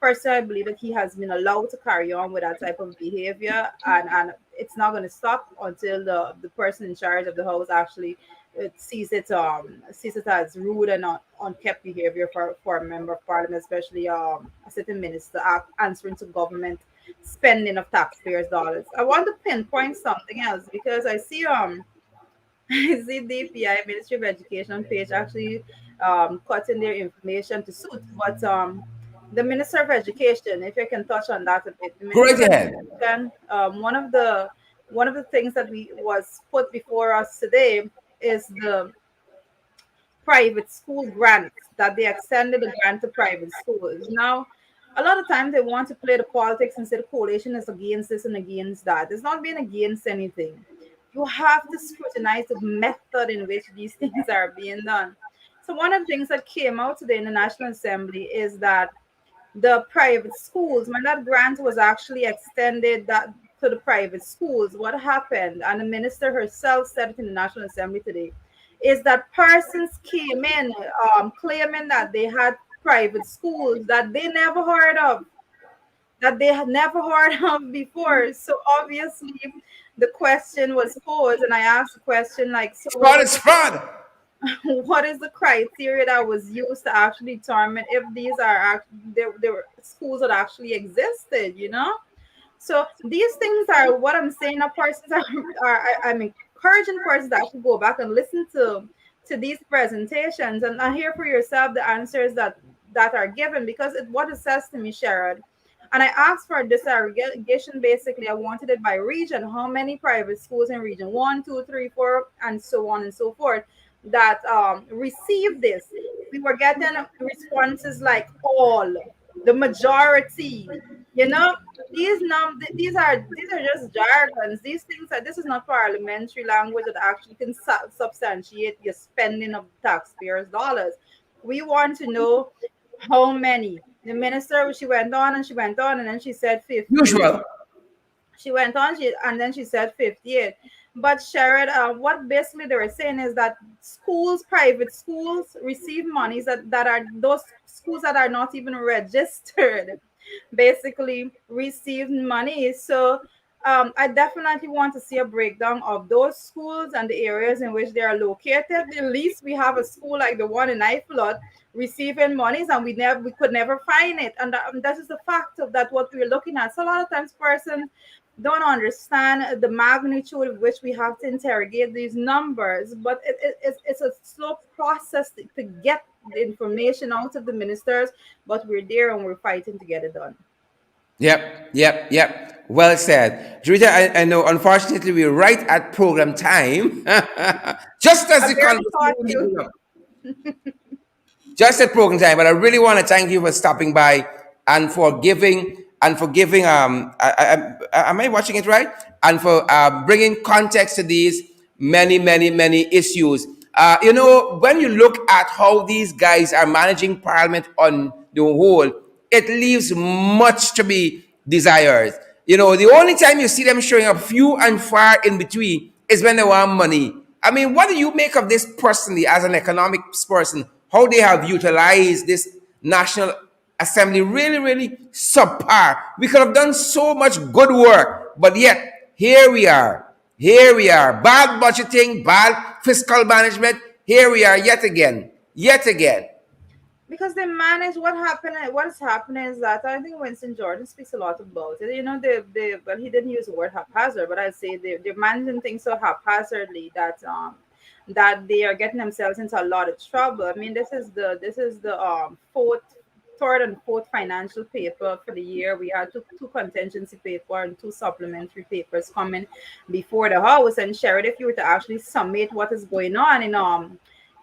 personally, I believe that he has been allowed to carry on with that type of behavior, and it's not going to stop until the person in charge of the house actually sees it as rude and unkept behavior for a member of parliament, especially a certain minister answering to government spending of taxpayers' dollars. I want to pinpoint something else because I see I see DPI Ministry of Education page actually cutting their information to suit. But the Minister of Education, if you can touch on that a bit, the Go Minister right of ahead. Education, one of the things that we was put before us today is the private school grants, that they extended the grant to private schools. Now, a lot of times they want to play the politics and say the coalition is against this and against that. It's not being against anything. You have to scrutinize the method in which these things are being done. So one of the things that came out today in the National Assembly is that the private schools, when that grant was actually extended that to the private schools, what happened, and the minister herself said it in the National Assembly today, is that persons came in claiming that they had private schools that they never heard of, that they had never heard of before. So obviously the question was posed, and I asked the question like, so Fraud is fraud. what is the criteria that was used to actually determine if these are there were schools that actually existed? So these things are what I'm saying. That persons I'm encouraging persons to actually go back and listen to these presentations and hear for yourself the answers that are given, because what it says to me, Sherrod. And I asked for disaggregation. Basically, I wanted it by region. How many private schools in region one, two, three, four, and so on and so forth that received this? We were getting responses like all, the majority. You know, these are just jargons. These things are, this is not parliamentary language that actually can substantiate your spending of taxpayers' dollars. We want to know how many. The minister, she went on and she went on, and then she said 58. Usual. She went on, and then she said 58. But Sherrod, what basically they were saying is that schools, private schools, receive monies that are those schools that are not even registered, basically receive money. So I definitely want to see a breakdown of those schools and the areas in which they are located. At least we have a school like the one in Eifelot receiving monies, and we could never find it. And that is the fact of that what we're looking at. So a lot of times persons don't understand the magnitude of which we have to interrogate these numbers, but it's a slow process to get the information out of the ministers, but we're there and we're fighting to get it done. Yep, yep, yep. Well said. Jurita, I know unfortunately we're right at program time. Just as I the barely conversation caught you. heating up. Just at program time. But I really want to thank you for stopping by and for giving am I watching it right? And for bringing context to these many many many issues. When you look at how these guys are managing Parliament on the whole, it leaves much to be desired. The only time you see them showing up few and far in between is when they want money. I mean, what do you make of this personally as an economics person? How they have utilized this National Assembly really, really subpar. We could have done so much good work, but yet here we are. Here we are. Bad budgeting, bad fiscal management. Here we are yet again. Yet again. Because they manage what is happening is that I think Winston Jordan speaks a lot about it. They well, he didn't use the word haphazard, but I'd say they're managing things so haphazardly that they are getting themselves into a lot of trouble. I mean, this is the fourth third and fourth financial paper for the year. We had two contingency paper and two supplementary papers coming before the house. And Sherrod, if you were to actually summate what is going on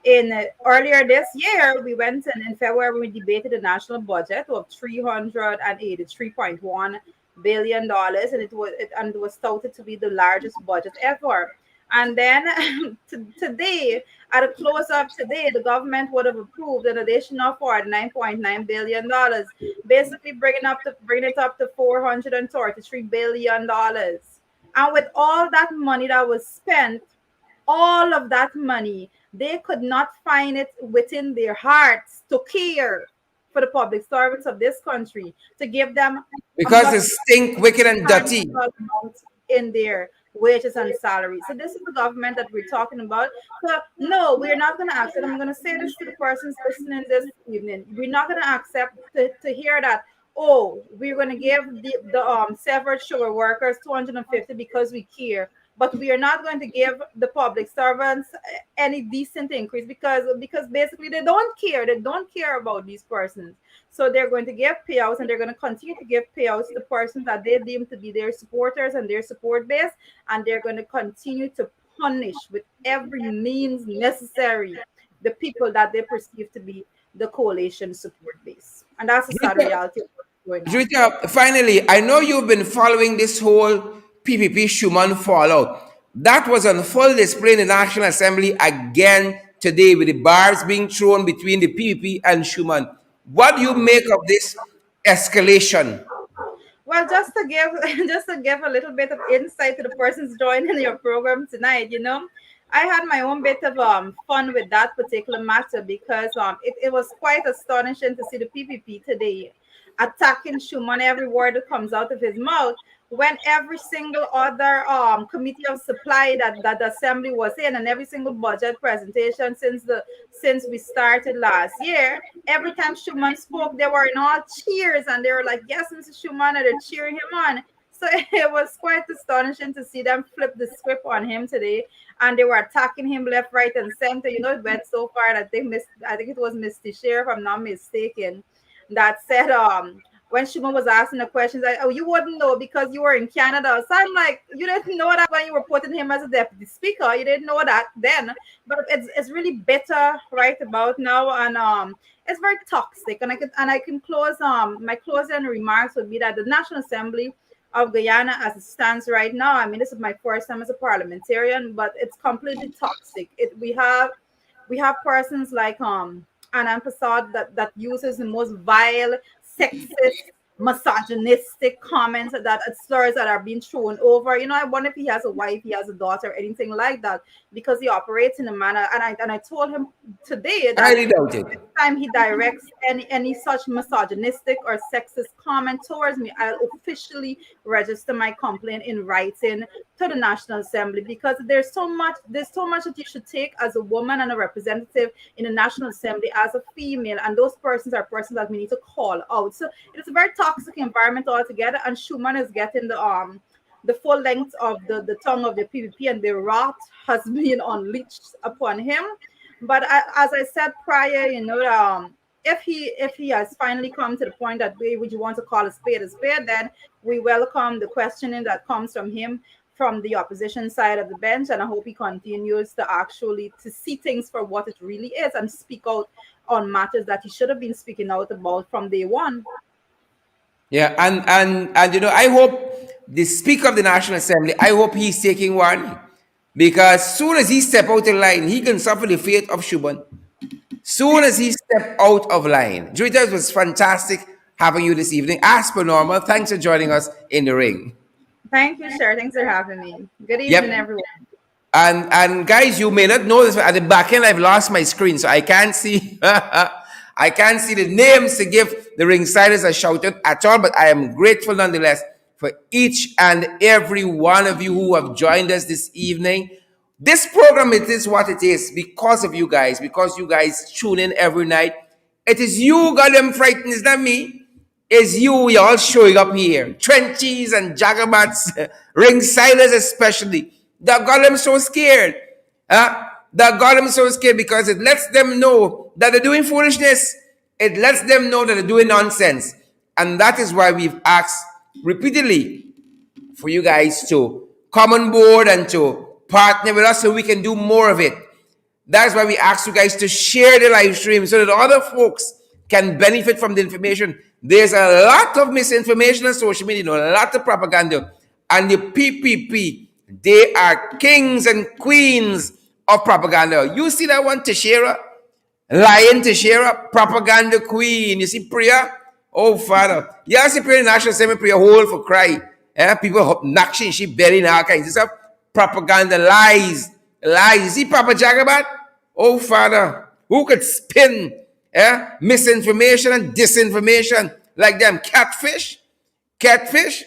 in earlier this year, we went and in February we debated the national budget of $383.1 billion, and it was touted to be the largest budget ever. And then today, at a close up today, the government would have approved an additional $49.9 billion, basically bringing it up to $433 billion. And with all that money that was spent, all of that money, they could not find it within their hearts to care for the public servants of this country, to give them a Because much they stink, wicked, and dirty. amount in their wages and salaries. So this is the government that we're talking about. So no, we're not going to accept. I'm going to say this to the persons listening this evening. We're not going to accept to hear that. Oh, we're going to give the severed sugar workers 250 because we care, but we are not going to give the public servants any decent increase because basically they don't care. They don't care about these persons. So they're going to give payouts, and they're going to continue to give payouts to persons that they deem to be their supporters and their support base, and they're going to continue to punish with every means necessary the people that they perceive to be the coalition support base. And that's the sad reality of what's going on. Rita, finally, I know you've been following this whole PPP Schuman fallout. That was on full display in the National Assembly again today, with the bars being thrown between the PPP and Schuman. What do you make of this escalation? Well, just to give just to give a little bit of insight to the persons joining your program tonight, I had my own bit of fun with that particular matter because it was quite astonishing to see the PPP today attacking Schumann every word that comes out of his mouth, when every single other committee of supply that the assembly was in, and every single budget presentation since we started last year, every time Schumann spoke, they were in all cheers, and they were like, "Yes, Mr. Schumann," and they're cheering him on. So it was quite astonishing to see them flip the script on him today, and they were attacking him left, right, and center. It went so far that I think it was Miss Teixeira, if I'm not mistaken, that said when Shuma was asking the questions, like, "Oh, you wouldn't know because you were in Canada." So I'm like, "You didn't know that when you were putting him as a deputy speaker. You didn't know that then." But it's really bitter right about now, and it's very toxic. And I can close my closing remarks would be that the National Assembly of Guyana, as it stands right now, I mean, this is my first time as a parliamentarian, but it's completely toxic. We have persons like Anand Prasad that uses the most vile, sexist, misogynistic comments, that slurs that are being thrown over. I wonder if he has a wife, he has a daughter, anything like that, because he operates in a manner. And I told him today I that highly doubt it. next time he directs any such misogynistic or sexist comment towards me, I'll officially register my complaint in writing to the National Assembly, because there's so much that you should take as a woman and a representative in the National Assembly as a female, and those persons are persons that we need to call out. So it is a very toxic environment altogether, and Schumann is getting the full length of the tongue of the PPP, and the wrath has been unleashed upon him. But as I said prior, if he has finally come to the point that way, would you want to call a spade, then we welcome the questioning that comes from him from the opposition side of the bench, and I hope he continues to actually to see things for what it really is and speak out on matters that he should have been speaking out about from day one. Yeah, and I hope the Speaker of the National Assembly, I hope he's taking one, because soon as he step out of line, he can suffer the fate of Schumann. Soon as he step out of line. Joita, it was fantastic having you this evening. As per normal, thanks for joining us in the ring. Thank you, sir. Thanks for having me. Good evening, Yep. everyone. And guys, you may not know this, but at the back end, I've lost my screen, so I can't see. I can't see the names to give the ringsiders a shout out at all. But I am grateful nonetheless for each and every one of you who have joined us this evening. This program, it is what it is because of you guys, because you guys tune in every night. It is you got them frightened, it's not me. It's you all showing up here. Trenchies and Jagabats, ringsiders especially. That got them so scared. That got them so scared because it lets them know that they're doing foolishness. It lets them know that they're doing nonsense. And that is why we've asked repeatedly for you guys to come on board and to partner with us so we can do more of it. That's why we ask you guys to share the live stream so that other folks can benefit from the information. There's a lot of misinformation on social media, a lot of propaganda. And the PPP, they are kings and queens of propaganda. You see that one, Teixeira? Lying Teixeira, propaganda queen. You see Priya? Oh, Father. Yeah, see Priya National Assembly, Priya hole for cry. People knocking, she burying all kinds of stuff. Propaganda, lies. Lies. You see Papa Jagabat? Oh, Father. Who could spin misinformation and disinformation like them? Catfish? Catfish?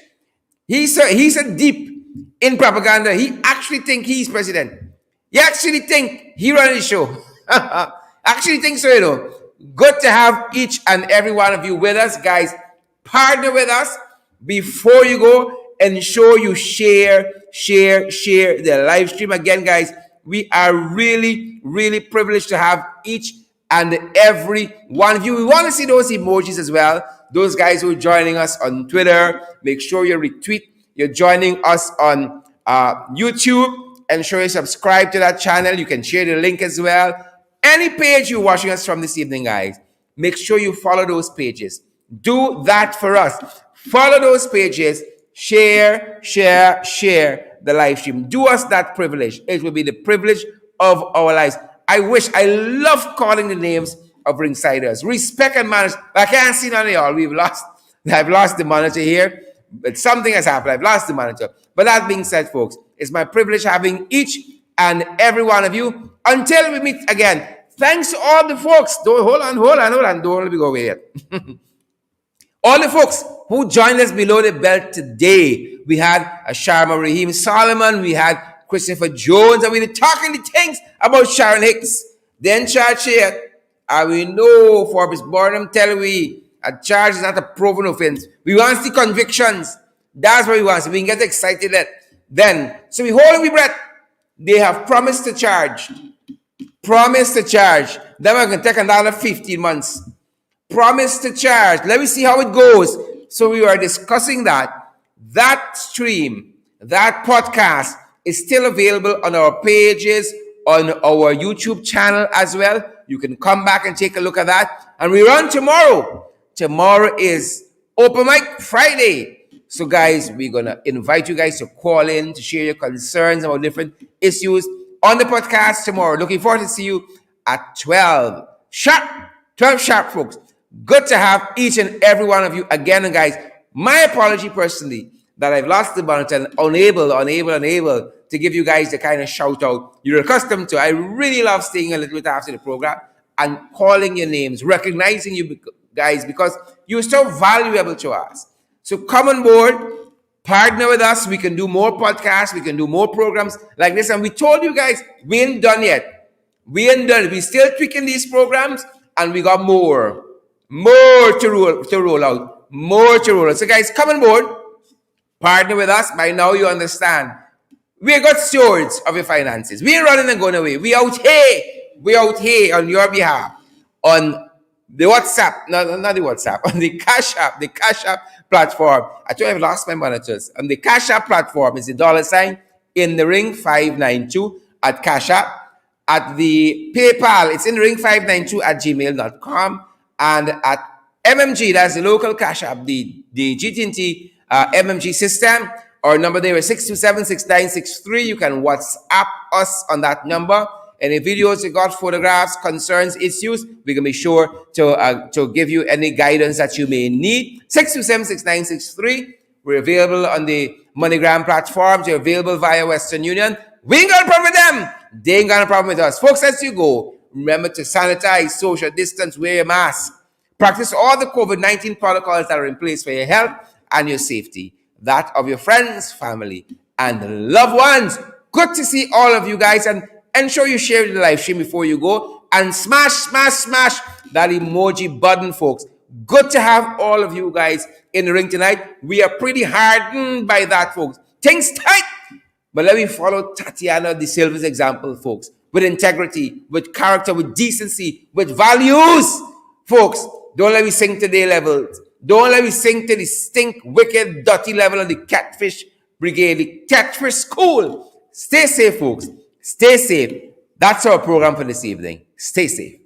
He's a deep in propaganda. He actually think he's president. He actually think he run the show. Actually think so, Good to have each and every one of you with us, guys. Partner with us before you go. Ensure you share the live stream. Again, guys, we are really, really privileged to have each and every one of you. We want to see those emojis as well. Those guys who are joining us on Twitter, make sure you retweet. You're joining us on YouTube. Ensure you subscribe to that channel. You can share the link as well. Any page you're watching us from this evening, guys, make sure you follow those pages. Do that for us. Follow those pages. Share the live stream. Do us that privilege. It will be the privilege of our lives. I love calling the names of ringsiders. Respect and manners. I can't see none of y'all. I've lost the monitor here. But something has happened. I've lost the monitor. But that being said, folks, it's my privilege having each and every one of you. Until we meet again, thanks to all the folks. Hold on. Don't let me go away yet. All the folks who joined us below the belt today. We had Sharma Raheem Solomon. We had Christopher Jones. And we were talking the things about Sharon Hicks. Then charge here. And we know Forbes Burnham tell we a charge is not a proven offense. We want to see convictions. That's what we want. So we can get excited then. So we hold our breath. They have promised to charge. Promise to charge. Then we're going to take another 15 months. Promise to charge. Let me see how it goes. So we are discussing that. That stream, that podcast is still available on our pages, on our YouTube channel as well. You can come back and take a look at that. And we run tomorrow. Tomorrow is Open Mic Friday. So guys, we're going to invite you guys to call in, to share your concerns about different issues on the podcast tomorrow. Looking forward to see you at 12 sharp. 12 sharp, folks. Good to have each and every one of you again. And guys, my apology personally that I've lost the monitor and unable to give you guys the kind of shout out you're accustomed to. I really love staying a little bit after the program and calling your names, recognizing you guys because you're so valuable to us. So come on board, partner with us. We can do more podcasts. We can do more programs like this. And we told you guys, we ain't done yet. We ain't done. We're still tweaking these programs and we got more to roll out. More to roll out. So guys, come on board. Partner with us. By now you understand. We got stewards of your finances. We ain't running and going away. We out here on your behalf. On the WhatsApp, no, not the WhatsApp, on the Cash App platform. I told you I've lost my monitors. On the Cash App platform is the $ in the ring 592 at Cash App. At the PayPal, it's in the ring 592 at gmail.com. And at MMG, that's the local Cash App, the GT&T MMG system. Our number there is 627-6963. You can WhatsApp us on that number. Any videos you got, photographs, concerns, issues, we can be sure to give you any guidance that you may need. 627-6963. We're available on the MoneyGram platforms. You're available via Western Union. We ain't got a problem with them. They ain't got a problem with us. Folks, as you go, remember to sanitize, social distance, wear your mask. Practice all the COVID-19 protocols that are in place for your health and your safety. That of your friends, family, and loved ones. Good to see all of you guys. And ensure you share the live stream before you go. And smash that emoji button, folks. Good to have all of you guys in the ring tonight. We are pretty hardened by that, folks. Things tight. But let me follow Tatiana De Silva's example, folks. With integrity, with character, with decency, with values. Folks, don't let me sink to their levels. Don't let me sink to the stink, wicked, dirty level of the catfish brigade, the catfish school. Stay safe, folks. Stay safe. That's our program for this evening. Stay safe.